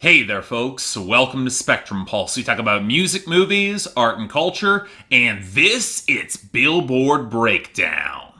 Hey there folks, welcome to Spectrum Pulse. We talk about music, movies, art and culture, and it's Billboard Breakdown.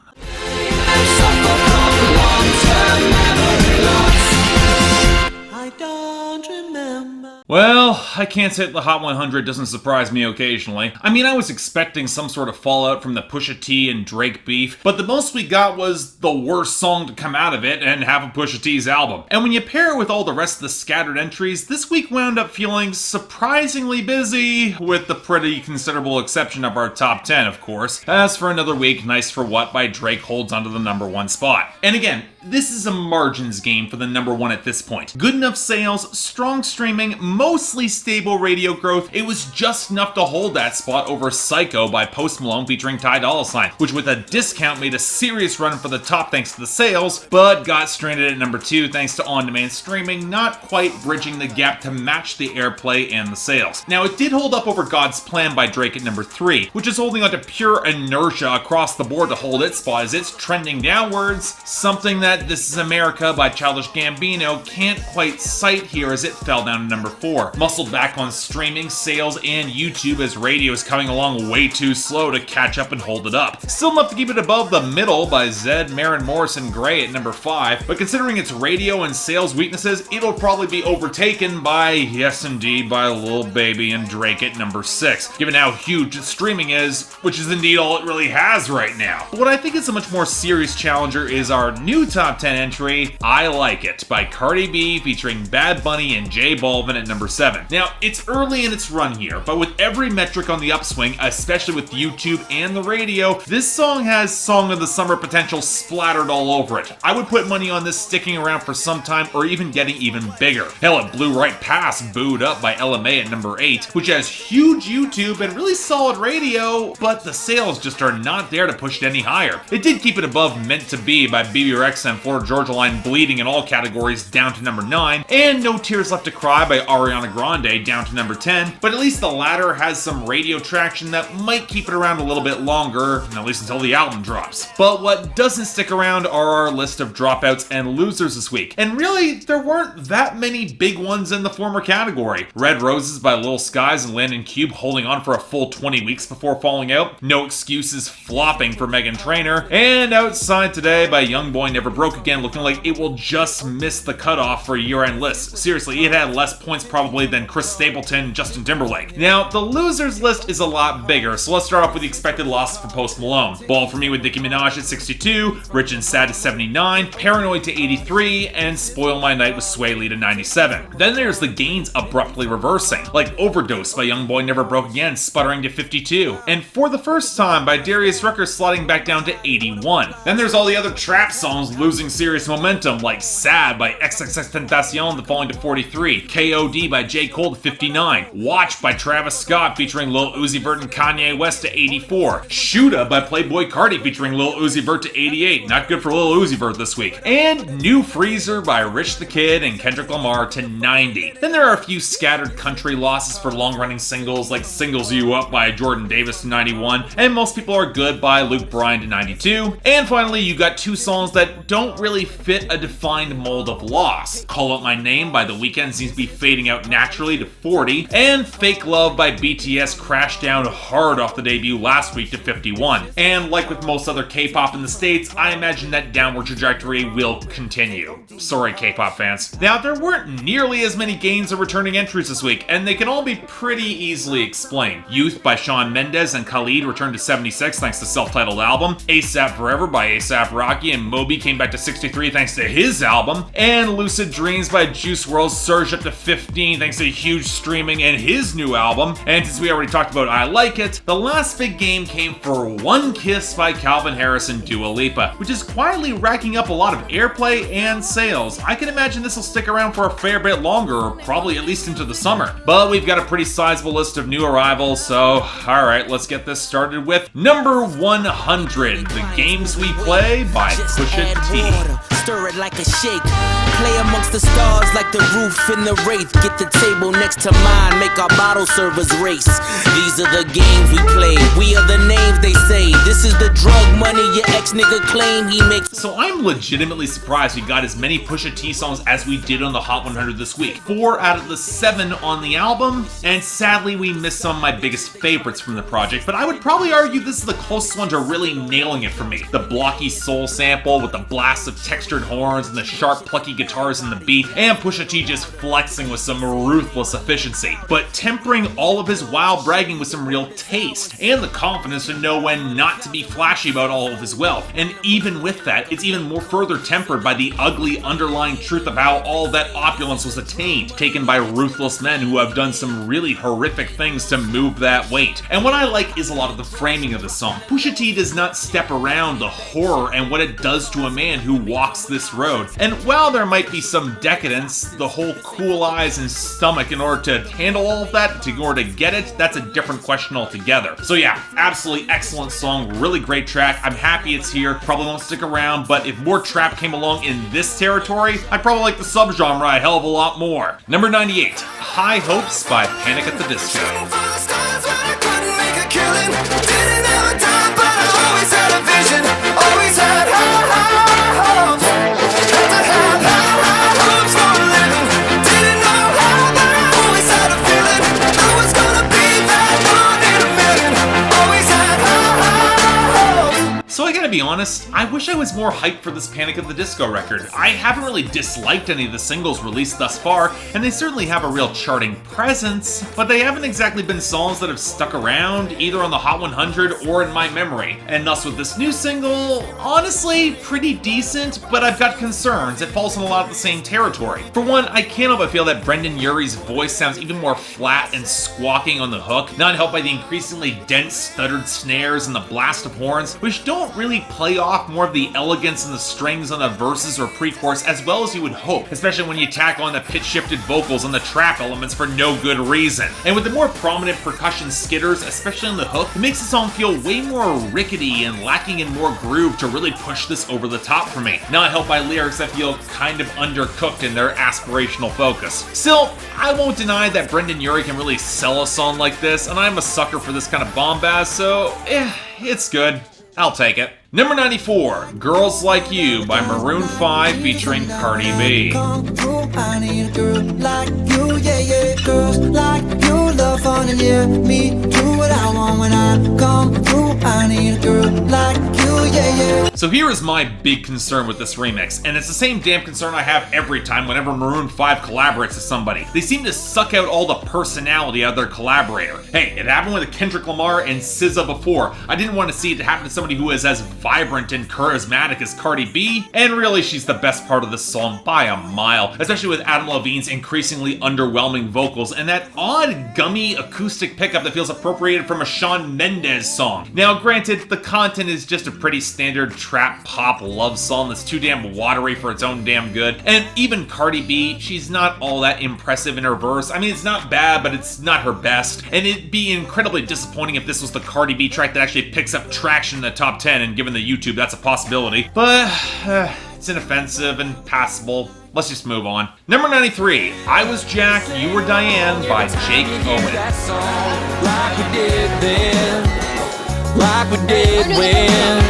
I don't remember. Well, I can't say that the Hot 100 doesn't surprise me occasionally. I mean, I was expecting some sort of fallout from the Pusha T and Drake beef, but the most we got was the worst song to come out of it and half of Pusha T's album. And when you pair it with all the rest of the scattered entries, this week wound up feeling surprisingly busy, with the pretty considerable exception of our top 10, of course. As for another week, Nice for What by Drake holds onto the number one spot. And again, this is a margins game for the number one at this point. Good enough sales, strong streaming, mostly stable radio growth. It was just enough to hold that spot over Psycho by Post Malone featuring Ty Dolla $ign, which with a discount made a serious run for the top thanks to the sales, but got stranded at number 2 thanks to on-demand streaming, not quite bridging the gap to match the airplay and the sales. Now it did hold up over God's Plan by Drake at number 3, which is holding on to pure inertia across the board to hold its spot as it's trending downwards, something that This Is America by Childish Gambino can't quite cite here as it fell down to number 4. Muscled back on streaming, sales, and YouTube as radio is coming along way too slow to catch up and hold it up. Still enough to keep it above the middle by Zed, Maren Morrison, Grey at number 5, but considering its radio and sales weaknesses, it'll probably be overtaken by, yes indeed, by Lil Baby and Drake at number 6, given how huge its streaming is, which is indeed all it really has right now. But what I think is a much more serious challenger is our new top 10 entry, I Like It, by Cardi B featuring Bad Bunny and J Balvin at number 7. Now, it's early in its run here, but with every metric on the upswing, especially with YouTube and the radio, this song has Song of the Summer potential splattered all over it. I would put money on this sticking around for some time or even getting even bigger. Hell, it blew right past Booed Up by LMA at number 8, which has huge YouTube and really solid radio, but the sales just are not there to push it any higher. It did keep it above Meant to Be by BB Rex and Florida Georgia Line bleeding in all categories down to number 9, and No Tears Left to Cry by Ariana Grande down to number 10, but at least the latter has some radio traction that might keep it around a little bit longer, at least until the album drops. But what doesn't stick around are our list of dropouts and losers this week, and really, there weren't that many big ones in the former category. Red Roses by Lil Skies and Landon Cube holding on for a full 20 weeks before falling out, No Excuses flopping for Meghan Trainor, and Outside Today by Youngboy Never Broke Again looking like it will just miss the cutoff for a year-end list. Seriously, it had less points probably than Chris Stapleton and Justin Timberlake. Now, the losers list is a lot bigger, so let's start off with the expected losses for Post Malone. Ball for Me with Nicki Minaj at 62, Rich and Sad to 79, Paranoid to 83, and Spoil My Night with Sway Lee to 97. Then there's the gains abruptly reversing, like Overdose by Youngboy Never Broke Again sputtering to 52, and For the First Time by Darius Rucker sliding back down to 81. Then there's all the other trap songs losing serious momentum, like Sad by XXXTentacion falling to 43, KOD by J. Cole to 59, Watch by Travis Scott featuring Lil Uzi Vert and Kanye West to 84, Shoota by Playboi Carti featuring Lil Uzi Vert to 88, not good for Lil Uzi Vert this week, and New Freezer by Rich the Kid and Kendrick Lamar to 90. Then there are a few scattered country losses for long-running singles like Singles You Up by Jordan Davis to 91, and Most People Are Good by Luke Bryan to 92, and finally you got two songs that don't really fit a defined mold of loss. Call Out My Name by The Weeknd seems to be fading out naturally to 40, and Fake Love by BTS crashed down hard off the debut last week to 51. And like with most other K-pop in the States, I imagine that downward trajectory will continue. Sorry, K-pop fans. Now, there weren't nearly as many gains or returning entries this week, and they can all be pretty easily explained. Youth by Shawn Mendes and Khalid returned to 76 thanks to self-titled album, ASAP Forever by A$AP Rocky and Moby came back to 63 thanks to his album, and Lucid Dreams by Juice WRLD surged up to 15 thanks to huge streaming and his new album. And since we already talked about I Like It, the last big game came for One Kiss by Calvin Harris and Dua Lipa, which is quietly racking up a lot of airplay and sales. I can imagine this will stick around for a fair bit longer, or probably at least into the summer. But we've got a pretty sizable list of new arrivals, so alright, let's get this started with number 100, The Games We Play by Pusha T. Stir it like a shake. play amongst the stars like the roof in the wraith. Get the table next to mine, make our bottle servers race. These are the games we play, we are the names they say. This is the drug money your ex-nigga claim he makes. So I'm legitimately surprised we got as many Pusha T songs as we did on the Hot 100 this week. 4 out of the 7 on the album, and sadly we missed some of my biggest favorites from the project, but I would probably argue this is the closest one to really nailing it for me. The blocky soul sample with the blast of textured horns and the sharp plucky guitars in the beat, and Pusha T just flexing with some ruthless efficiency, but tempering all of his wild bragging with some real taste, and the confidence to know when not to be flashy about all of his wealth. And even with that, it's even more further tempered by the ugly underlying truth of how all that opulence was attained, taken by ruthless men who have done some really horrific things to move that weight. And what I like is a lot of the framing of the song. Pusha T does not step around the horror and what it does to a man who walks this road. And while there might be some decadence, the whole cool eyes and stomach in order to handle all of that, in order to get it, that's a different question altogether. So yeah, absolutely excellent song, really great track. I'm happy it's here, probably won't stick around, but if more trap came along in this territory, I'd probably like the subgenre a hell of a lot more. Number 98, High Hopes by Panic at the Disco. So I gotta be honest, I wish I was more hyped for this Panic at the Disco record. I haven't really disliked any of the singles released thus far, and they certainly have a real charting presence, but they haven't exactly been songs that have stuck around, either on the Hot 100 or in my memory. And thus with this new single, honestly, pretty decent, but I've got concerns. It falls in a lot of the same territory. For one, I can't help but feel that Brendan Urie's voice sounds even more flat and squawking on the hook, not helped by the increasingly dense stuttered snares and the blast of horns, which don't really play off more of the elegance and the strings on the verses or pre-chorus as well as you would hope, especially when you tack on the pitch-shifted vocals and the trap elements for no good reason. And with the more prominent percussion skitters, especially on the hook, it makes the song feel way more rickety and lacking in more groove to really push this over the top for me. Not helped by lyrics that feel kind of undercooked in their aspirational focus. Still, I won't deny that Brendan Urie can really sell a song like this, and I'm a sucker for this kind of bombast, so it's good. I'll take it. Number 94, Girls Like You by Maroon 5 featuring Cardi B. I need a girl like you, yeah, yeah. Girls like you love fun and yeah, me do what I want when I come through. I need a girl like you, yeah, yeah. So here is my big concern with this remix, and it's the same damn concern I have every time whenever Maroon 5 collaborates with somebody. They seem to suck out all the personality out of their collaborator. Hey, it happened with Kendrick Lamar and SZA before. I didn't want to see it happen to somebody who is as vibrant and charismatic as Cardi B, and really she's the best part of this song by a mile, especially with Adam Levine's increasingly underwhelming vocals and that odd gummy acoustic pickup that feels appropriated from a Shawn Mendes song. Now granted, the content is just a pretty standard trap pop love song that's too damn watery for its own damn good, and even Cardi B, she's not all that impressive in her verse. I mean, it's not bad, but it's not her best, and it'd be incredibly disappointing if this was the Cardi B track that actually picks up traction in the top 10, and given the YouTube, that's a possibility. But it's inoffensive and passable. Let's just move on. Number 93, I Was Jack, You Were Diane by Jake Owen. Like we did then, like we did when.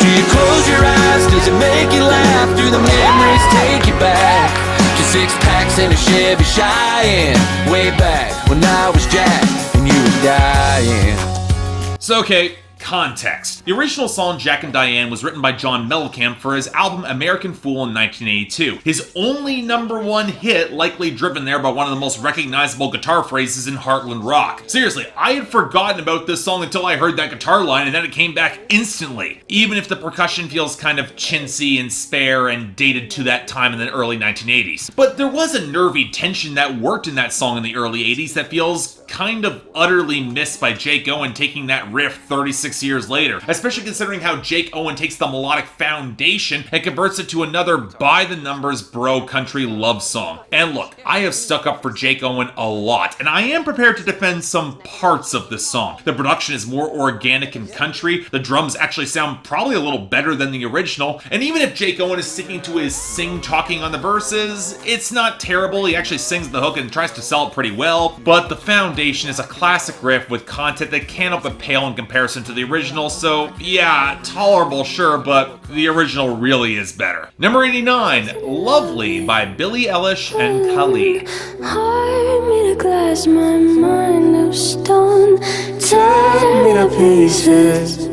Do you close your eyes? Does it make you laugh? Do the memories take you back to 6 packs and a Chevy Cheyenne? Way back when I was Jack and you were Diane. So okay, context. The original song Jack and Diane was written by John Mellencamp for his album American Fool in 1982. His only #1 hit, likely driven there by one of the most recognizable guitar phrases in Heartland rock. Seriously, I had forgotten about this song until I heard that guitar line, and then it came back instantly, even if the percussion feels kind of chintzy and spare and dated to that time in the early 1980s. But there was a nervy tension that worked in that song in the early 80s that feels kind of utterly missed by Jake Owen taking that riff 36 6 years later, especially considering how Jake Owen takes the melodic foundation and converts it to another by-the-numbers bro country love song. And look, I have stuck up for Jake Owen a lot, and I am prepared to defend some parts of this song. The production is more organic and country, the drums actually sound probably a little better than the original, and even if Jake Owen is sticking to his sing-talking on the verses, it's not terrible. He actually sings the hook and tries to sell it pretty well, but the foundation is a classic riff with content that can't help but pale in comparison to the original, so yeah, tolerable sure, but the original really is better. Number 89, Lovely by Billie Eilish and Khalid. Heart made of glass, my mind of stone. Tear me to pieces,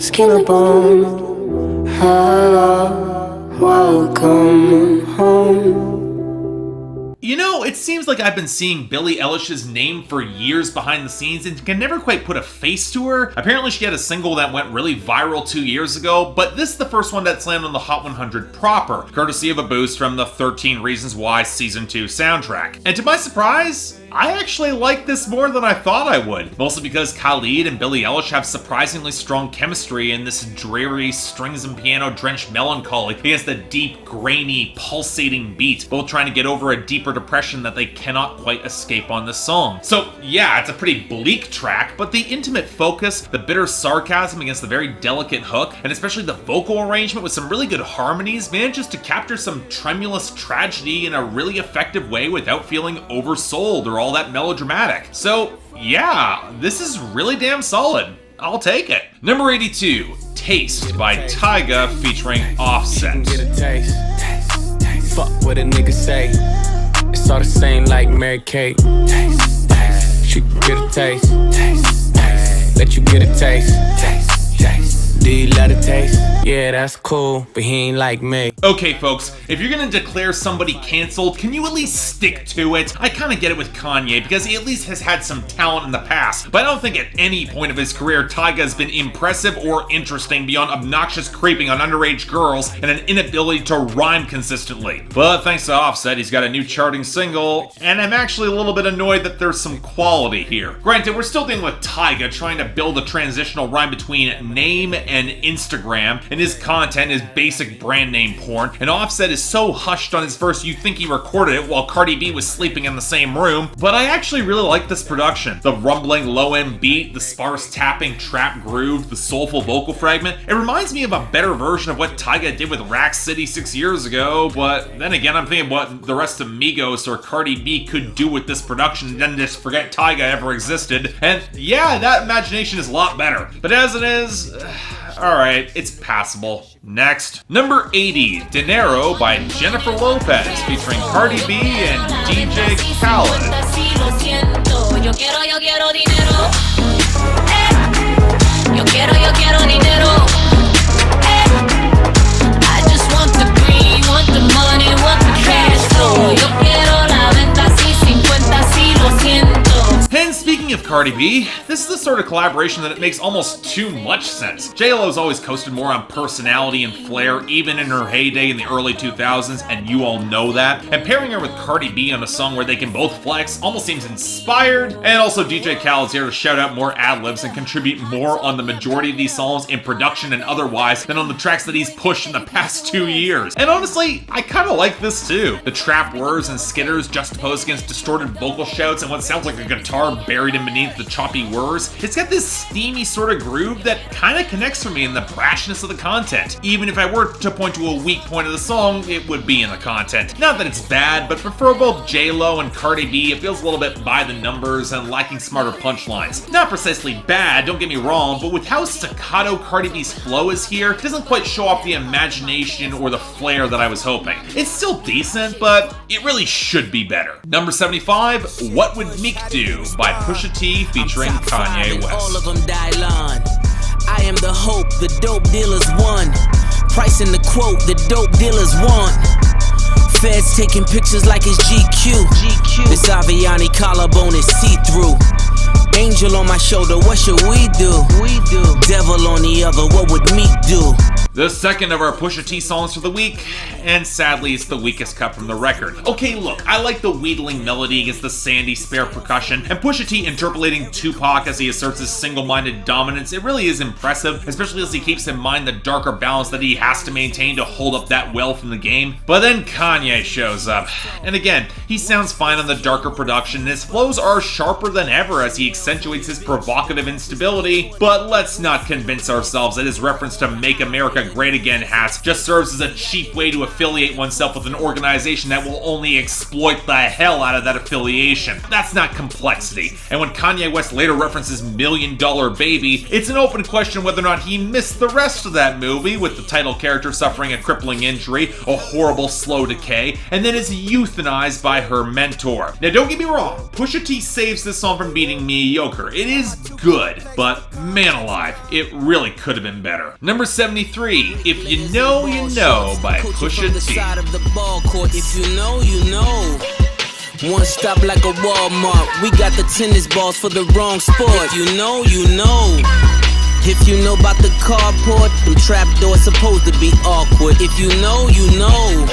skin and bone. Hello, welcome home. You know, it seems like I've been seeing Billie Eilish's name for years behind the scenes and can never quite put a face to her. Apparently she had a single that went really viral 2 years ago, but this is the first one that's landed on the Hot 100 proper, courtesy of a boost from the 13 Reasons Why Season 2 soundtrack. And to my surprise, I actually like this more than I thought I would, mostly because Khalid and Billie Eilish have surprisingly strong chemistry in this dreary, strings and piano-drenched melancholy against the deep, grainy, pulsating beat, both trying to get over a deeper depression that they cannot quite escape on this song. So yeah, it's a pretty bleak track, but the intimate focus, the bitter sarcasm against the very delicate hook, and especially the vocal arrangement with some really good harmonies manages to capture some tremulous tragedy in a really effective way without feeling oversold or all that melodramatic. So yeah, this is really damn solid. I'll take it. Number 82, Taste by Tyga featuring Offset. Get a taste. Fuck what a nigga say. It's all the same like Mary Kate. She can get a taste. Let you get a taste. Do you love the taste? Yeah, that's cool, but he ain't like me. Okay, folks, if you're gonna declare somebody canceled, can you at least stick to it? I kinda get it with Kanye, because he at least has had some talent in the past, but I don't think at any point of his career Tyga has been impressive or interesting beyond obnoxious creeping on underage girls and an inability to rhyme consistently. But thanks to Offset, he's got a new charting single, and I'm actually a little bit annoyed that there's some quality here. Granted, we're still dealing with Tyga trying to build a transitional rhyme between name and Instagram, and his content is basic brand name porn, and Offset is so hushed on his verse you think he recorded it while Cardi B was sleeping in the same room. But I actually really like this production. The rumbling low-end beat, the sparse tapping trap groove, the soulful vocal fragment. It reminds me of a better version of what Tyga did with Rack City 6 years ago, but then again I'm thinking what the rest of Migos or Cardi B could do with this production and then just forget Tyga ever existed. And yeah, that imagination is a lot better. But as it is, alright, it's passable. Next, number 80, Dinero by Jennifer Lopez, featuring Cardi B and DJ Khaled. I just want the green, want the money, want the cash flow. Yo quiero la venta, sí, 50, sí, lo siento. And speaking of Cardi B, this is the sort of collaboration that it makes almost too much sense. J-Lo's always coasted more on personality and flair, even in her heyday in the early 2000s, and you all know that. And pairing her with Cardi B on a song where they can both flex almost seems inspired. And also DJ Khaled's here to shout out more ad-libs and contribute more on the majority of these songs in production and otherwise than on the tracks that he's pushed in the past 2 years. And honestly, I kinda like this too. The trap whirs and skitters juxtaposed against distorted vocal shouts and what sounds like a guitar buried in beneath the choppy whirs. It's got this steamy sort of groove that kind of connects for me in the brashness of the content. Even if I were to point to a weak point of the song, it would be in the content. Not that it's bad, but for both J-Lo and Cardi B, it feels a little bit by the numbers and lacking smarter punchlines. Not precisely bad, don't get me wrong, but with how staccato Cardi B's flow is here, it doesn't quite show off the imagination or the flair that I was hoping. It's still decent, but it really should be better. Number 75, What Would Meek Do by Pusha T featuring Kanye West. All of them die long. I am the hope, the dope dealers won. Pricing the quote, the dope dealers want. Feds taking pictures like it's GQ. This Aviani collarbone is see-through. Angel on my shoulder, what should we do? Devil on the other, what would Meek do? The second of our Pusha T songs for the week, and sadly it's the weakest cut from the record. Okay, look, I like the wheedling melody against the sandy spare percussion, and Pusha T interpolating Tupac as he asserts his single-minded dominance. It really is impressive, especially as he keeps in mind the darker balance that he has to maintain to hold up that well from the game. But then Kanye shows up, and again, he sounds fine on the darker production, and his flows are sharper than ever as he accentuates his provocative instability. But let's not convince ourselves that his reference to Make America Great Again just serves as a cheap way to affiliate oneself with an organization that will only exploit the hell out of that affiliation. That's not complexity. And when Kanye West later references $1 Million Baby, it's an open question whether or not he missed the rest of that movie, with the title character suffering a crippling injury, a horrible slow decay, and then is euthanized by her mentor. Now don't get me wrong, Pusha T saves this song from being mediocre. It is good, but man alive, it really could have been better. Number 73, If You Know, You Know by Pusha T. If you know, you know. One stop like a Walmart. We got the tennis balls for the wrong sport. If you know, you know. If you know about the carport, them trapdoors supposed to be awkward. If you know, you know.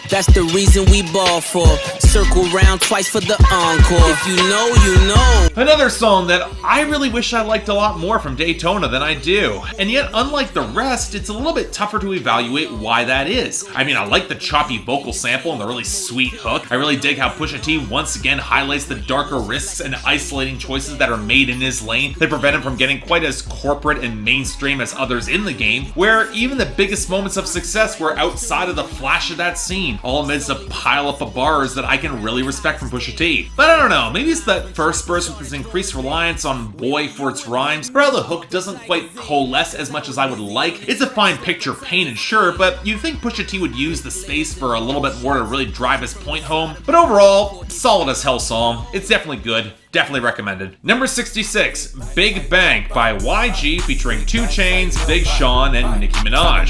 That's the reason we ball for. Circle round twice for the encore. If you know, you know. Another song that I really wish I liked a lot more from Daytona than I do. And yet, unlike the rest, it's a little bit tougher to evaluate why that is. I mean, I like the choppy vocal sample and the really sweet hook. I really dig how Pusha T once again highlights the darker risks and isolating choices that are made in his lane that prevent him from getting quite as corporate and mainstream as others in the game, where even the biggest moments of success were outside of the flash of that scene, all amidst a pile up of bars that I can really respect from Pusha T. But I don't know, maybe it's that first verse with his increased reliance on boy for its rhymes, or how the hook doesn't quite coalesce as much as I would like. It's a fine picture painted, sure, but you'd think Pusha T would use the space for a little bit more to really drive his point home. But overall, solid as hell song. It's definitely good. Definitely recommended. Number 66, Big Bank by YG featuring 2 Chainz, Big Sean, and Nicki Minaj.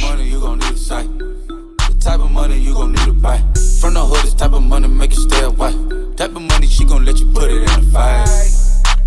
Type of money you gon' need to buy. From the hood, this type of money make you stay away. Type of money she gon' let you put it in the fight.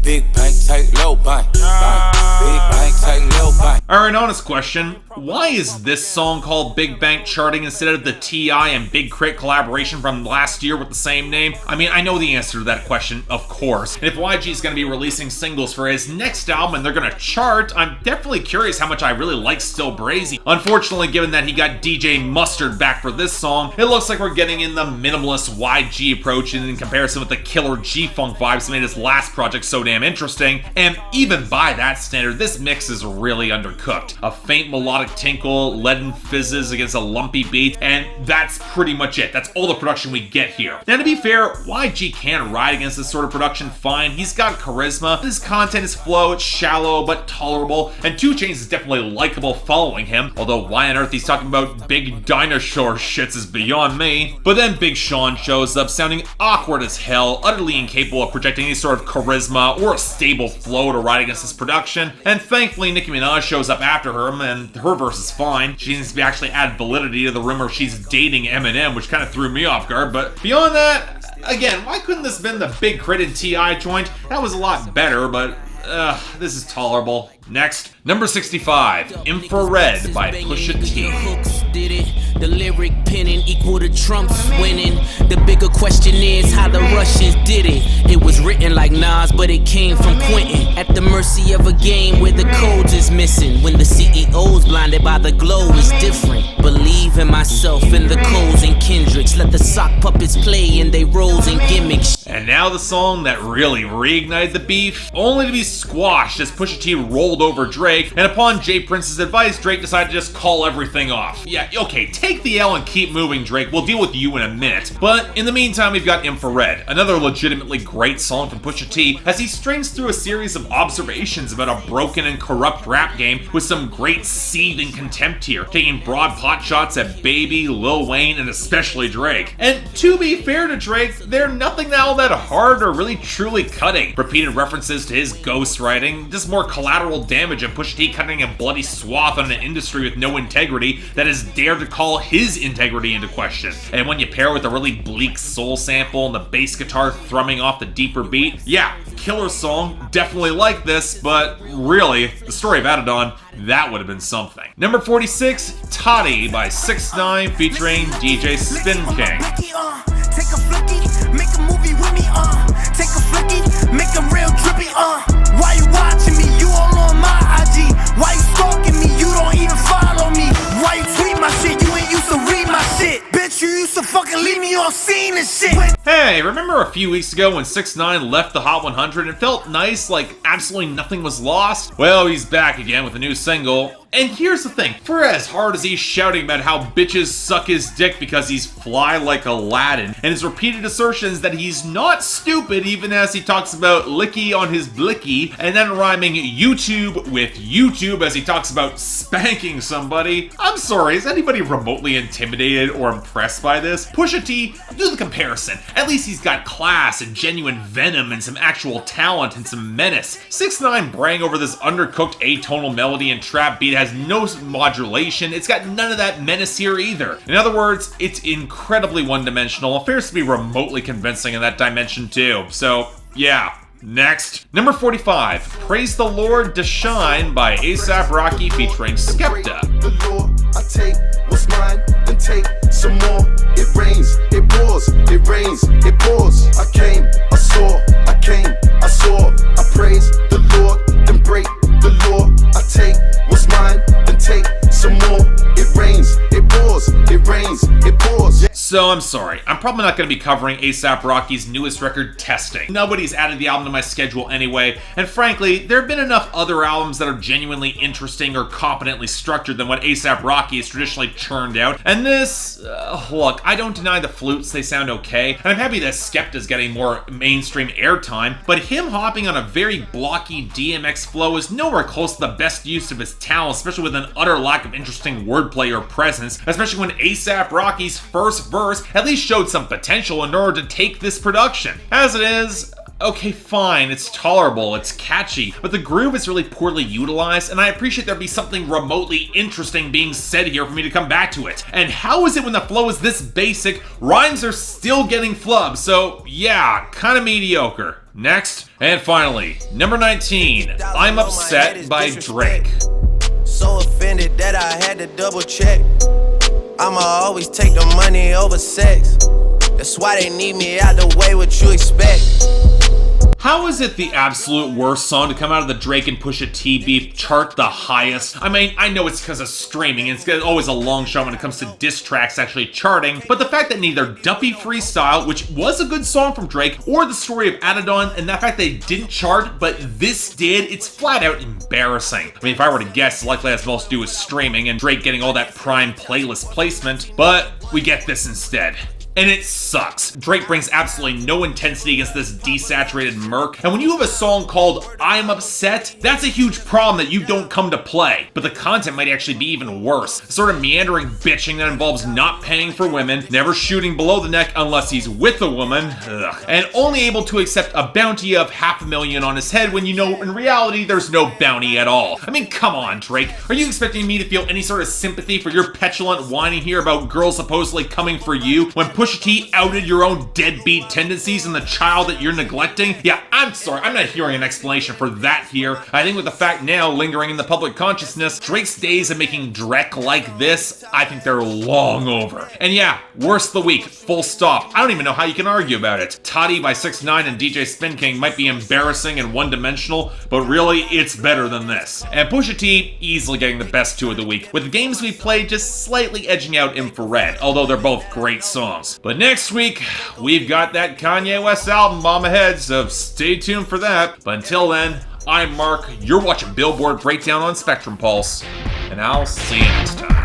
Big bank, tight, low buy. Big bank, tight, low buy. Alright, honest question. Why is this song called Big Bank charting instead of the T.I. and Big Crit collaboration from last year with the same name? I mean, I know the answer to that question, of course. And if YG is going to be releasing singles for his next album and they're going to chart, I'm definitely curious how much I really like Still Brazy. Unfortunately, given that he got DJ Mustard back for this song, it looks like we're getting in the minimalist YG approach in comparison with the killer G-Funk vibes that made his last project so damn interesting. And even by that standard, this mix is really undercooked. A faint melodic tinkle, leaden fizzes against a lumpy beat, and that's pretty much it. That's all the production we get here. Now, to be fair, YG can ride against this sort of production fine. He's got charisma, his content is flow, it's shallow but tolerable, and 2 Chainz is definitely likable following him, although why on earth he's talking about big dinosaur shits is beyond me. But then Big Sean shows up sounding awkward as hell, utterly incapable of projecting any sort of charisma or a stable flow to ride against this production, and thankfully Nicki Minaj shows up after her, and her verse is fine. She seems to actually add validity to the rumor she's dating Eminem, which kind of threw me off guard, but beyond that, again, why couldn't this have been the Big Crit and T.I. joint? That was a lot better, but this is tolerable. Next, number 65, Infra Red by Pusha T. The lyric penning equal to Trump's winning. The bigger question is how the Russians did it. It was written like Nas, but it came from Quentin. At the mercy of a game where the codes is missing. When the CEO's blinded by the glow is different. Believe in myself and the Coles and Kendricks. Let the sock puppets play in they roles and gimmicks. And now the song that really reignited the beef, only to be squashed as Pusha T rolled over Drake, and upon Jay Prince's advice, Drake decided to just call everything off. Yeah, okay, take the L and keep moving, Drake. We'll deal with you in a minute. But in the meantime, we've got Infra Red, another legitimately great song from Pusha T, as he strings through a series of observations about a broken and corrupt rap game with some great seething contempt here, taking broad pot shots at Baby, Lil Wayne, and especially Drake. And to be fair to Drake, they're nothing all that hard or really truly cutting. Repeated references to his ghostwriting, just more collateral damage and Pusha T cutting a bloody swath on an industry with no integrity that has dared to call his integrity into question. And when you pair with a really bleak soul sample and the bass guitar thrumming off the deeper beat, yeah, killer song, definitely like this, but really, the story of Adidon, that would have been something. Number 46, Toddie by 6ix9ine featuring DJ SPINKING. Take a flicky, make a movie with me, take a flicky, make a real trippy, why you watching me? You all on my IG. Why you stalking me? You don't even follow me. Why you tweet my shit? You ain't used to read my shit. Bitch, you used to fucking leave me on scene and shit. Hey, remember a few weeks ago when 6ix9ine left the Hot 100 and felt nice, like absolutely nothing was lost? Well, he's back again with a new single. And here's the thing, for as hard as he's shouting about how bitches suck his dick because he's fly like Aladdin, and his repeated assertions that he's not stupid even as he talks about licky on his blicky, and then rhyming YouTube with YouTube as he talks about spanking somebody, I'm sorry, is anybody remotely intimidated or impressed by this? Pusha T, do the comparison. At least he's got class and genuine venom and some actual talent and some menace. 6ix9ine braying over this undercooked atonal melody and trap beat has no modulation. It's got none of that menace here either. In other words, it's incredibly one-dimensional. Appears to be remotely convincing in that dimension too. So, yeah. Next. Number 45, Praise the Lord to Shine by A$AP Rocky featuring Skepta. The Lord, I take what's mine, then take some more. It rains, it pours, it rains, it pours. I came, I saw, I came, I saw. I praise the Lord, then break the law. I take what's mine, then take some more. It rains, it pours, it rains, it pours. So I'm sorry, I'm probably not going to be covering A$AP Rocky's newest record, Testing. Nobody's added the album to my schedule anyway, and frankly, there have been enough other albums that are genuinely interesting or competently structured than what A$AP Rocky has traditionally churned out. And this, look, I don't deny the flutes, they sound okay, and I'm happy that Skepta's getting more mainstream airtime, but him hopping on a very blocky DMX flow is nowhere close to the best use of his talent, especially with an utter lack of interesting wordplay or presence, especially when A$AP Rocky's first verse at least showed some potential in order to take this production. As it is, okay, fine, it's tolerable, it's catchy, but the groove is really poorly utilized, and I appreciate there be something remotely interesting being said here for me to come back to it. And how is it when the flow is this basic, rhymes are still getting flubbed, so yeah, kinda mediocre. Next, and finally, number 19, I'm Upset by Drake. So offended that I had to double check. I'ma always take the money over sex. That's why they need me out the way, what you expect. How is it the absolute worst song to come out of the Drake and Pusha T beef chart the highest? I mean, I know it's because of streaming, and it's always a long shot when it comes to diss tracks actually charting, but the fact that neither Dumpy Freestyle, which was a good song from Drake, or The Story of Adidon, and that fact they didn't chart, but this did, it's flat out embarrassing. I mean, if I were to guess, likely has most to do with streaming and Drake getting all that prime playlist placement, but we get this instead. And it sucks. Drake brings absolutely no intensity against this desaturated murk, and when you have a song called I'm Upset, that's a huge problem that you don't come to play. But the content might actually be even worse. The sort of meandering bitching that involves not paying for women, never shooting below the neck unless he's with a woman, and only able to accept a bounty of $500,000 on his head when you know in reality there's no bounty at all. I mean, come on, Drake. Are you expecting me to feel any sort of sympathy for your petulant whining here about girls supposedly coming for you when Pusha T outed your own deadbeat tendencies and the child that you're neglecting? Yeah, I'm sorry, I'm not hearing an explanation for that here. I think with the fact now lingering in the public consciousness, Drake's days of making dreck like this, I think they're long over. And yeah, worst of the week, full stop. I don't even know how you can argue about it. TATI by 6ix9ine and DJ SPINKING might be embarrassing and one-dimensional, but really, it's better than this. And Pusha T easily getting the best two of the week, with the games we played just slightly edging out Infra Red, although they're both great songs. But next week, we've got that Kanye West album bomb ahead, so stay tuned for that. But until then, I'm Mark, you're watching Billboard Breakdown on Spectrum Pulse, and I'll see you next time.